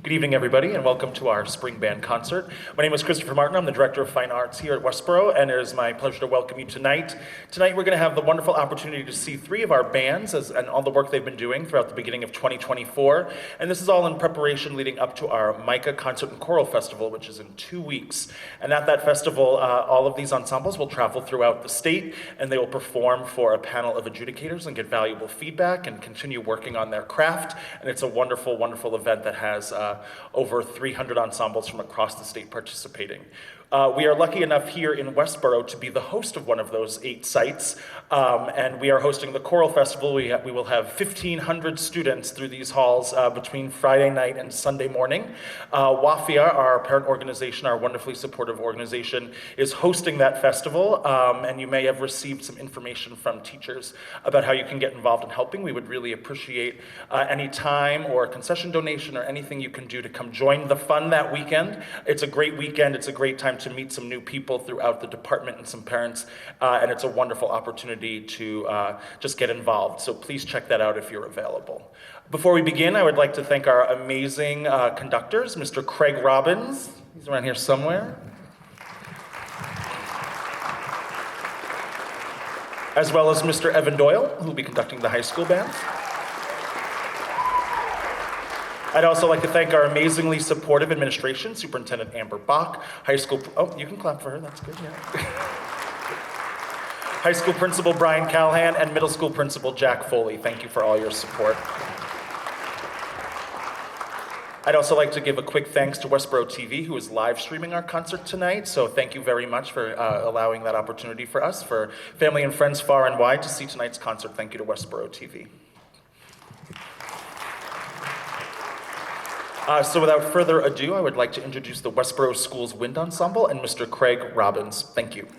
Good evening, everybody, and welcome to our spring band concert. My name is Christopher Martin. I'm the Director of Fine Arts here at Westborough, and it is my pleasure to welcome you tonight. Tonight, we're going to have the wonderful opportunity to see three of our bands and all the work they've been doing throughout the beginning of 2024. And this is all in preparation leading up to our MICCA Concert and Choral Festival, which is in 2 weeks. And at that festival, all of these ensembles will travel throughout the state, and they will perform for a panel of adjudicators and get valuable feedback and continue working on their craft. And it's a wonderful, wonderful event that has over 300 ensembles from across the state participating. We are lucky enough here in Westborough to be the host of one of those 8 sites, and we are hosting the Choral Festival. We will have 1,500 students through these halls between Friday night and Sunday morning. WAFIA, our parent organization, our wonderfully supportive organization, is hosting that festival, and you may have received some information from teachers about how you can get involved in helping. We would really appreciate any time or concession donation or anything you can do to come join the fun that weekend. It's a great weekend. It's a great time to meet some new people throughout the department and some parents, and it's a wonderful opportunity to just get involved. So please check that out if you're available. Before we begin, I would like to thank our amazing conductors, Mr. Craig Robbins. He's around here somewhere. As well as Mr. Evan Doyle, who will be conducting the high school band. I'd also like to thank our amazingly supportive administration, Superintendent Amber Bach, high school, oh, you can clap for her, that's good, yeah. High school principal Brian Callahan, and middle school principal Jack Foley. Thank you for all your support. I'd also like to give a quick thanks to Westborough TV, who is live streaming our concert tonight. So thank you very much for allowing that opportunity for us, for family and friends far and wide to see tonight's concert. Thank you to Westborough TV. So without further ado, I would like to introduce the Westborough Schools Wind Ensemble and Mr. Craig Robbins. Thank you.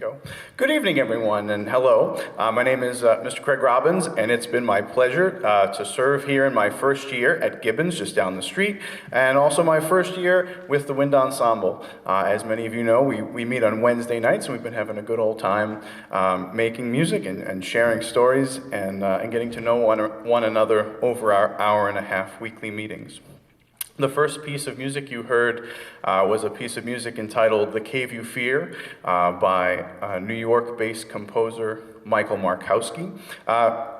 go. Good evening, everyone, and hello. My name is Mr. Craig Robbins, and it's been my pleasure to serve here in my first year at Gibbons, just down the street, and also my first year with the Wind Ensemble. As many of you know, we meet on Wednesday nights, and we've been having a good old time making music and sharing stories and getting to know one another over our hour-and-a-half weekly meetings. The first piece of music you heard was a piece of music entitled "The Cave You Fear" by New York-based composer Michael Markowski,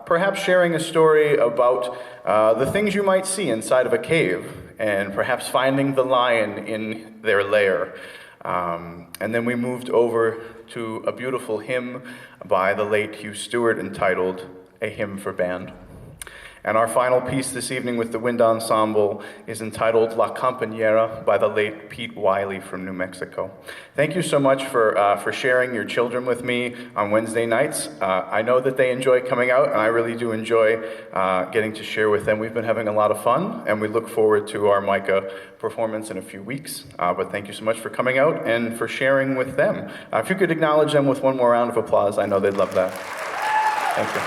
perhaps sharing a story about the things you might see inside of a cave and perhaps finding the lion in their lair. And then we moved over to a beautiful hymn by the late Hugh Stewart entitled "A Hymn for Band." And our final piece this evening with the Wind Ensemble is entitled "La Compañera" by the late Pete Wiley from New Mexico. Thank you so much for sharing your children with me on Wednesday nights. I know that they enjoy coming out, and I really do enjoy getting to share with them. We've been having a lot of fun, and we look forward to our MICCA performance in a few weeks. But thank you so much for coming out and for sharing with them. If you could acknowledge them with one more round of applause, I know they'd love that. Thank you.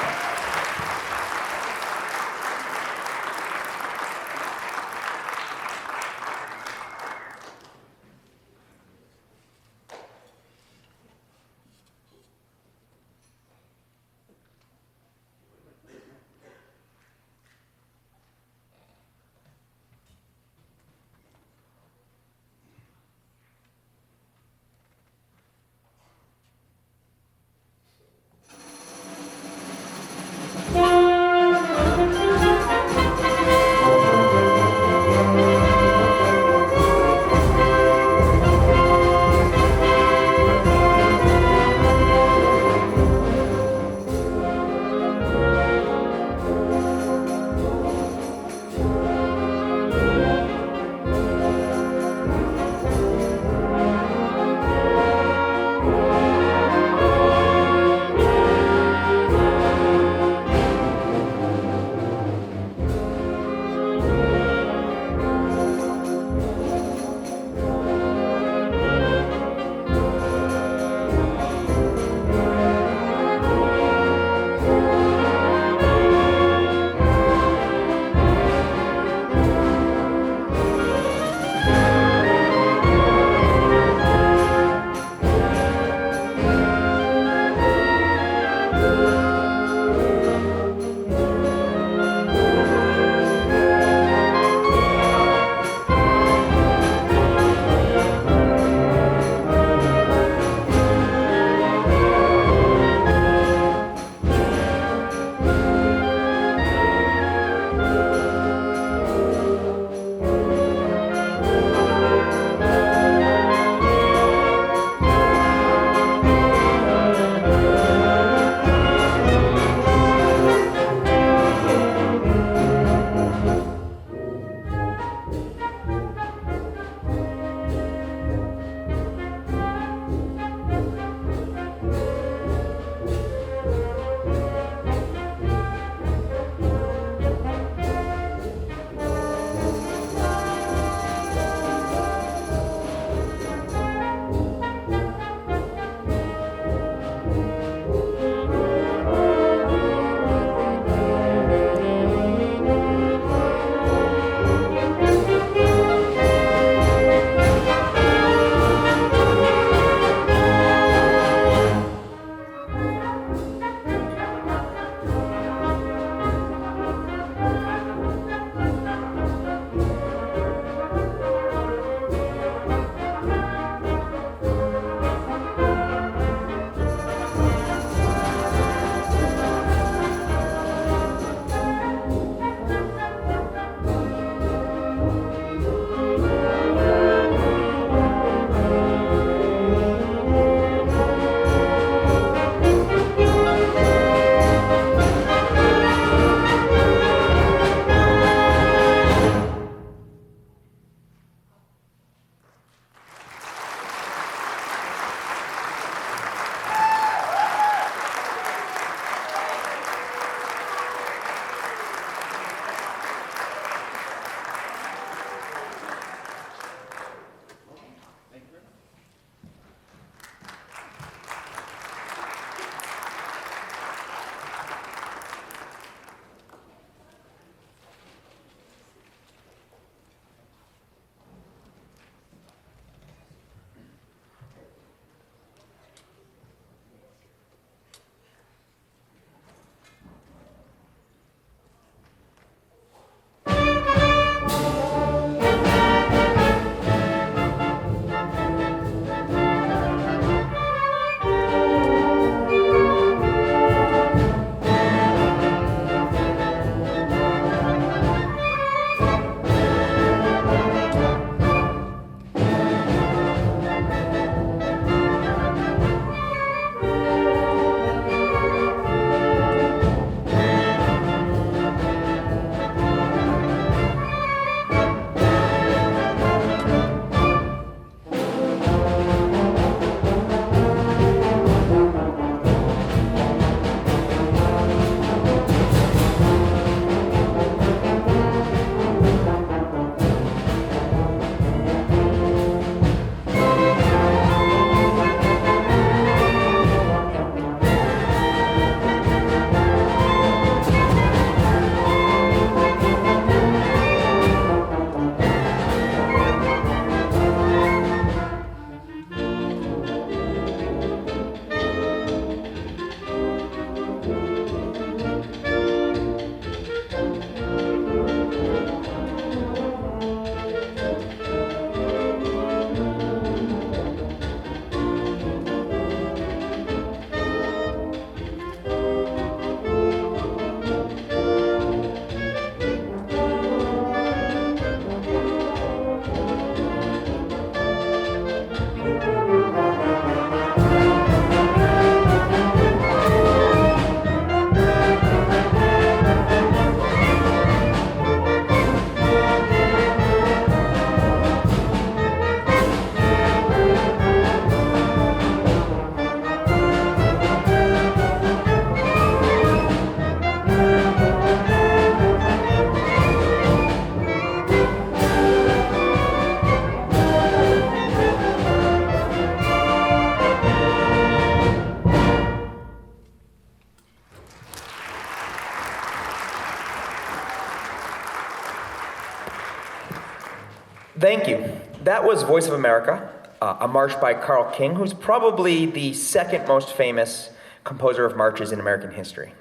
Thank you. That was Voice of America, a march by Carl King, who's probably the second most famous composer of marches in American history.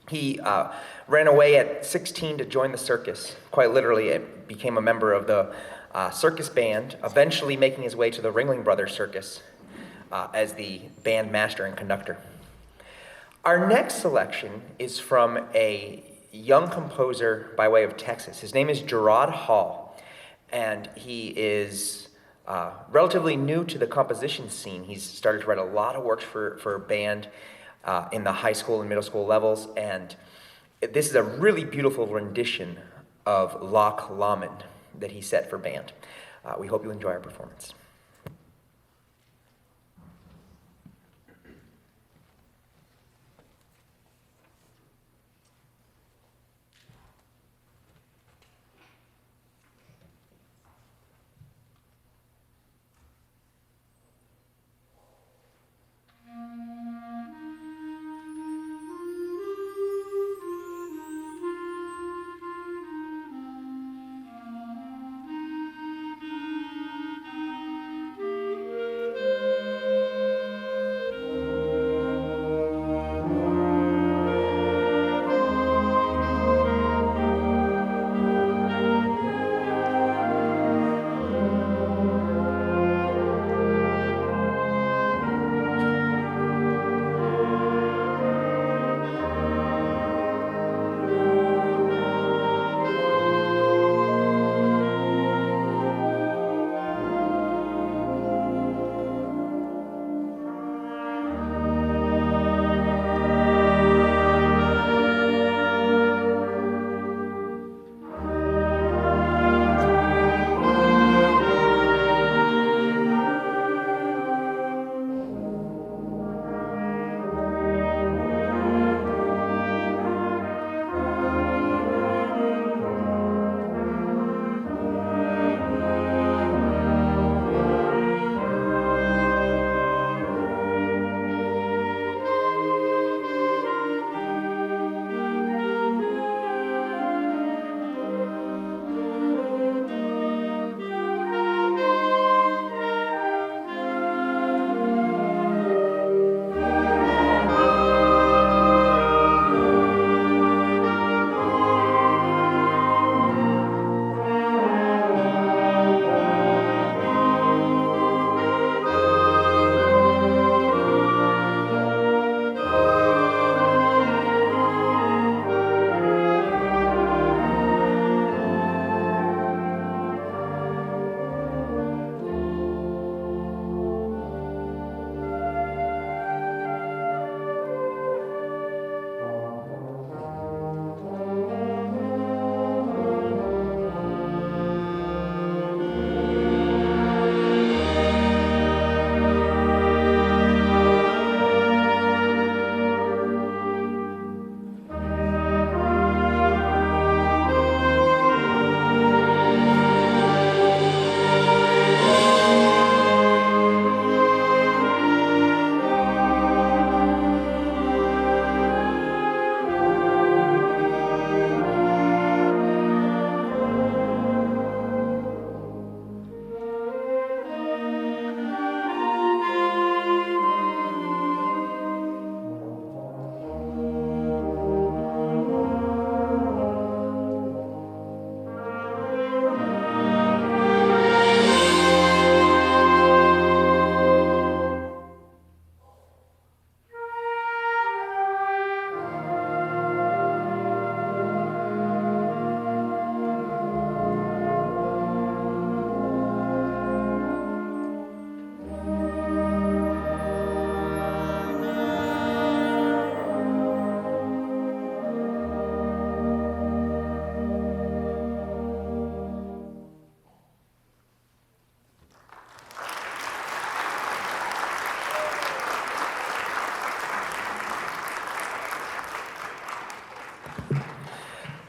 He ran away at 16 to join the circus, quite literally. It became a member of the circus band, eventually making his way to the Ringling Brothers Circus as the band master and conductor. Our next selection is from a young composer by way of Texas. His name is Gerard Hall, and he is relatively new to the composition scene. He's started to write a lot of works for band in the high school and middle school levels, and this is a really beautiful rendition of Loch Lomond that he set for band. We hope you enjoy our performance.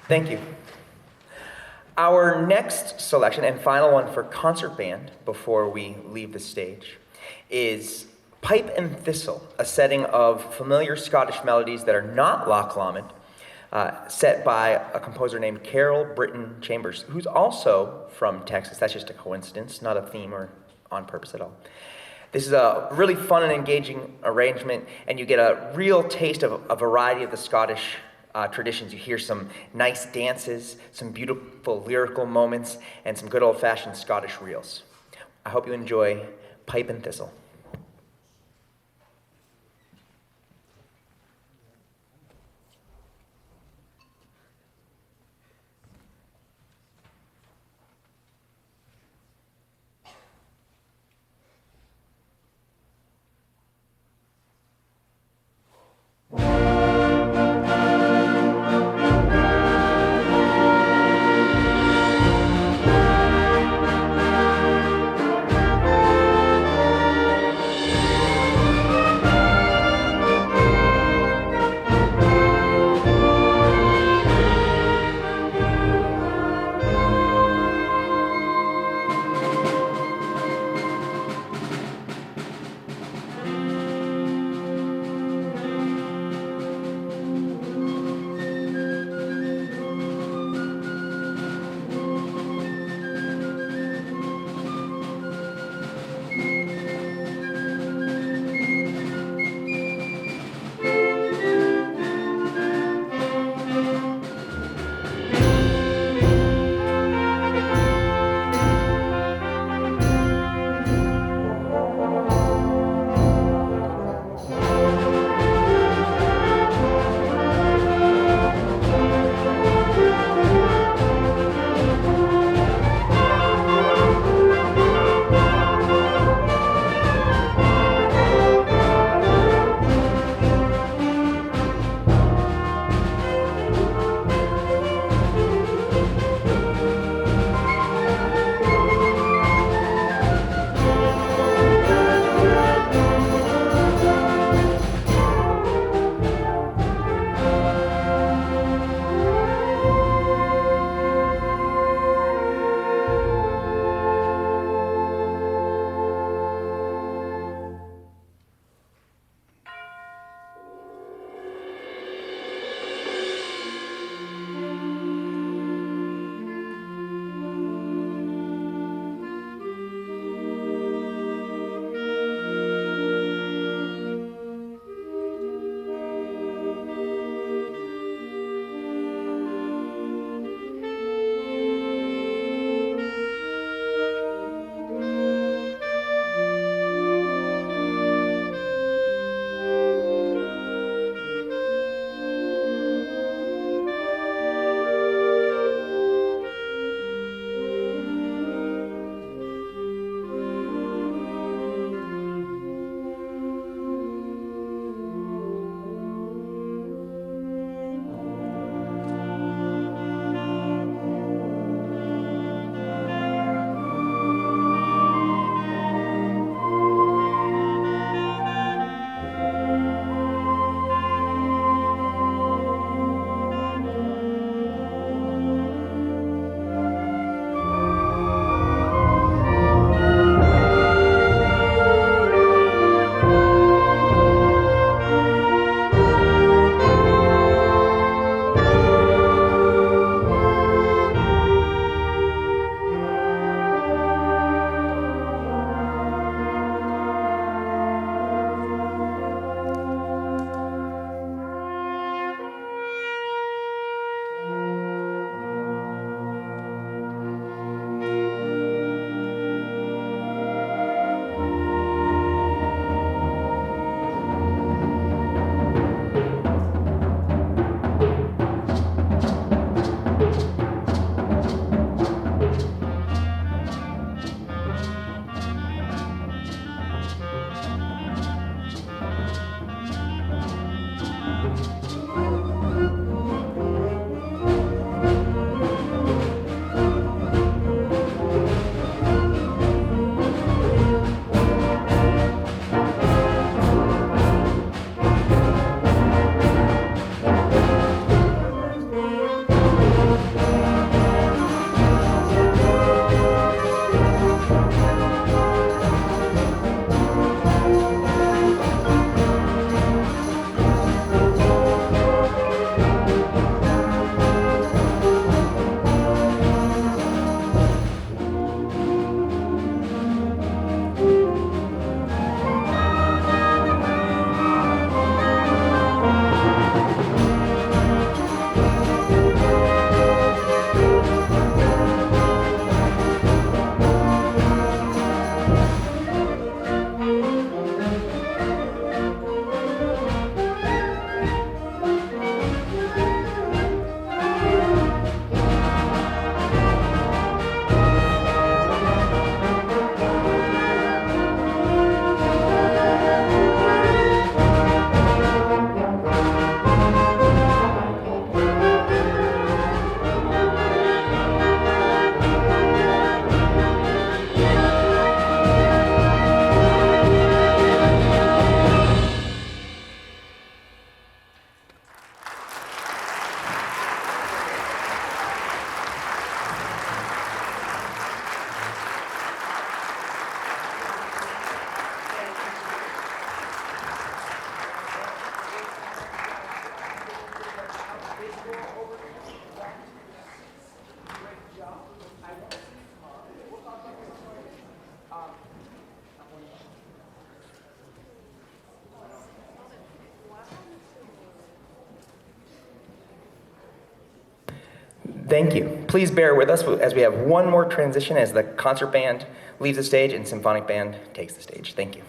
Thank you. Our next selection and final one for concert band before we leave the stage is Pipe and Thistle, a setting of familiar Scottish melodies that are not Loch Lomond, set by a composer named Carol Britton Chambers, who's also from Texas. That's just a coincidence, not a theme or on purpose at all. This is a really fun and engaging arrangement, and you get a real taste of a variety of the Scottish traditions. You hear some nice dances, some beautiful lyrical moments, and some good old-fashioned Scottish reels. I hope you enjoy Pipe and Thistle. Thank you. Please bear with us as we have one more transition as the concert band leaves the stage and symphonic band takes the stage. Thank you.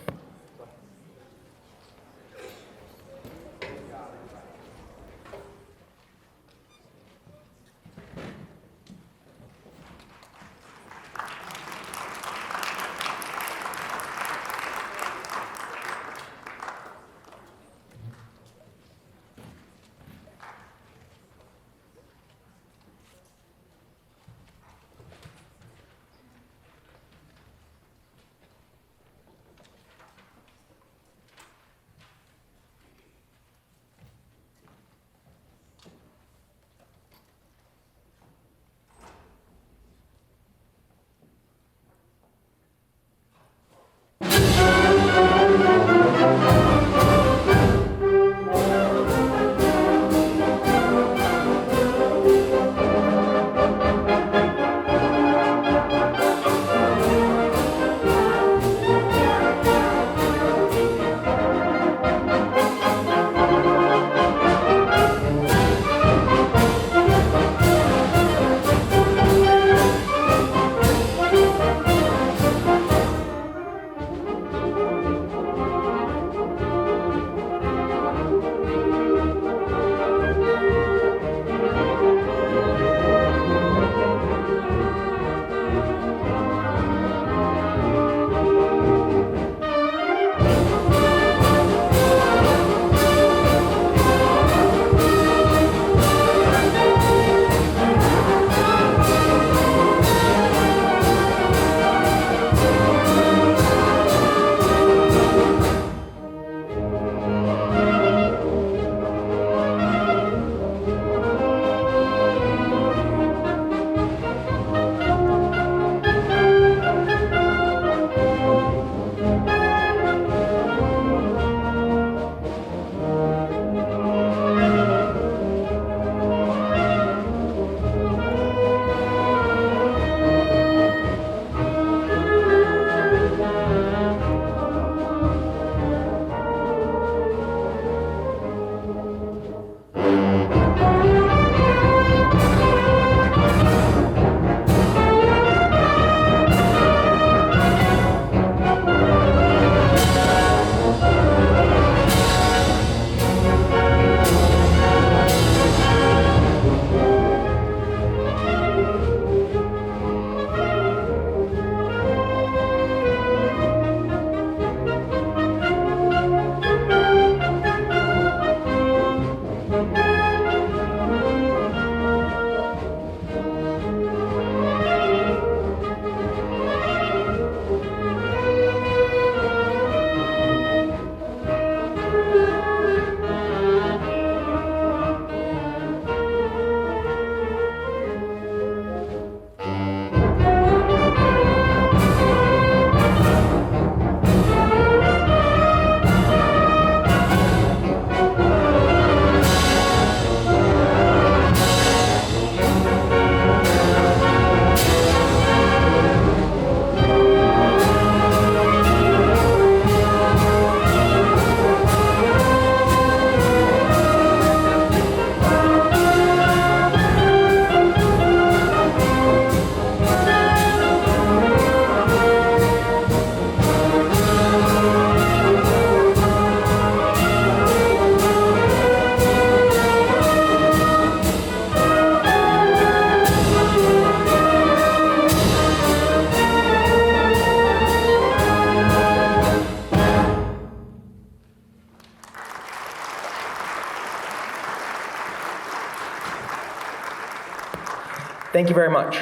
Thank you very much.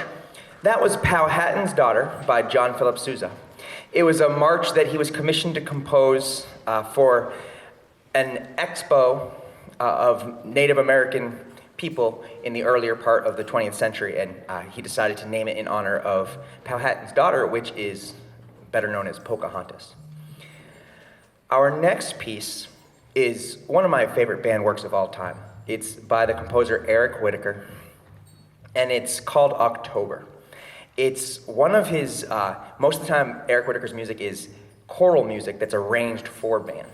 That was Powhatan's Daughter by John Philip Sousa. It was a march that he was commissioned to compose for an expo of Native American people in the earlier part of the 20th century, and he decided to name it in honor of Powhatan's daughter, which is better known as Pocahontas. Our next piece is one of my favorite band works of all time. It's by the composer Eric Whitacre, and it's called October. It's one of his, most of the time Eric Whitacre's music is choral music that's arranged for band.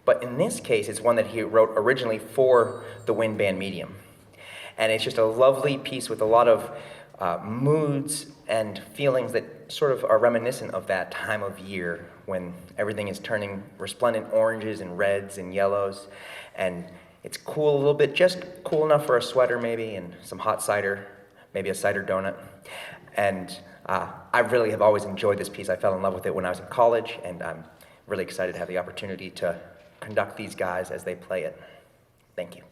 But in this case, it's one that he wrote originally for the wind band medium. And it's just a lovely piece with a lot of moods and feelings that sort of are reminiscent of that time of year when everything is turning resplendent oranges and reds and yellows. And it's cool a little bit, just cool enough for a sweater maybe, and some hot cider, maybe a cider donut. And I really have always enjoyed this piece. I fell in love with it when I was in college, and I'm really excited to have the opportunity to conduct these guys as they play it. Thank you.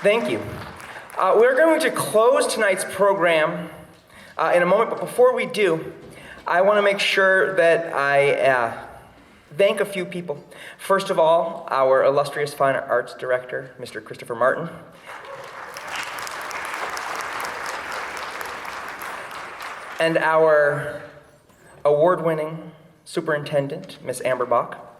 Thank you. We're going to close tonight's program in a moment, but before we do, I want to make sure that I thank a few people. First of all, our illustrious Fine Arts Director, Mr. Christopher Martin. And our award-winning superintendent, Miss Amber Bach.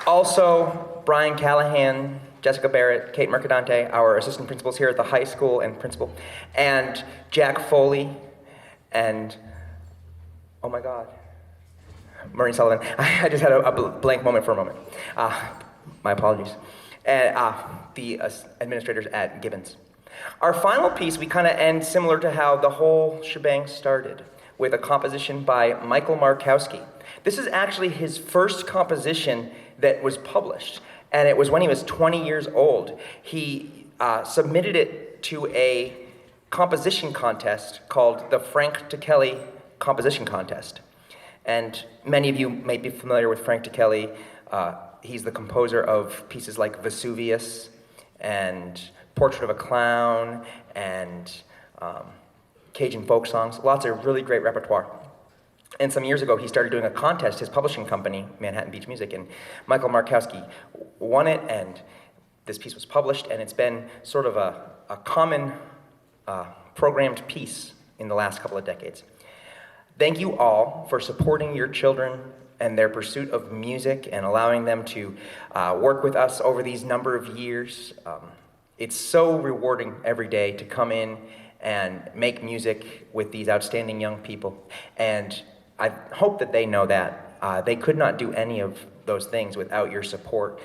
Also, Brian Callahan, Jessica Barrett, Kate Mercadante, our assistant principals here at the high school and principal, and Jack Foley, and, oh my God, Maureen Sullivan. I just had a blank moment for a moment. My apologies. And the administrators at Gibbons. Our final piece, we kind of end similar to how the whole shebang started, with a composition by Michael Markowski. This is actually his first composition that was published, and it was when he was 20 years old. He submitted it to a composition contest called the Frank Kelly Composition Contest. And many of you may be familiar with Frank Kelly. He's the composer of pieces like Vesuvius and Portrait of a Clown and Cajun folk songs, lots of really great repertoire. And some years ago, he started doing a contest, his publishing company, Manhattan Beach Music, and Michael Markowski won it, and this piece was published, and it's been sort of a common programmed piece in the last couple of decades. Thank you all for supporting your children and their pursuit of music and allowing them to work with us over these number of years. It's so rewarding every day to come in and make music with these outstanding young people. And I hope that they know that. They could not do any of those things without your support,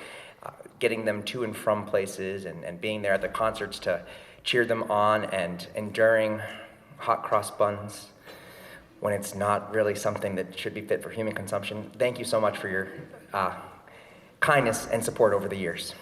getting them to and from places and being there at the concerts to cheer them on and enduring hot cross buns when it's not really something that should be fit for human consumption. Thank you so much for your kindness and support over the years.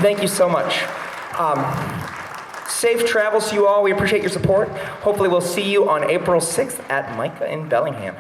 Thank you so much. Safe travels to you all. We appreciate your support. Hopefully we'll see you on April 6th at MICCA in Bellingham.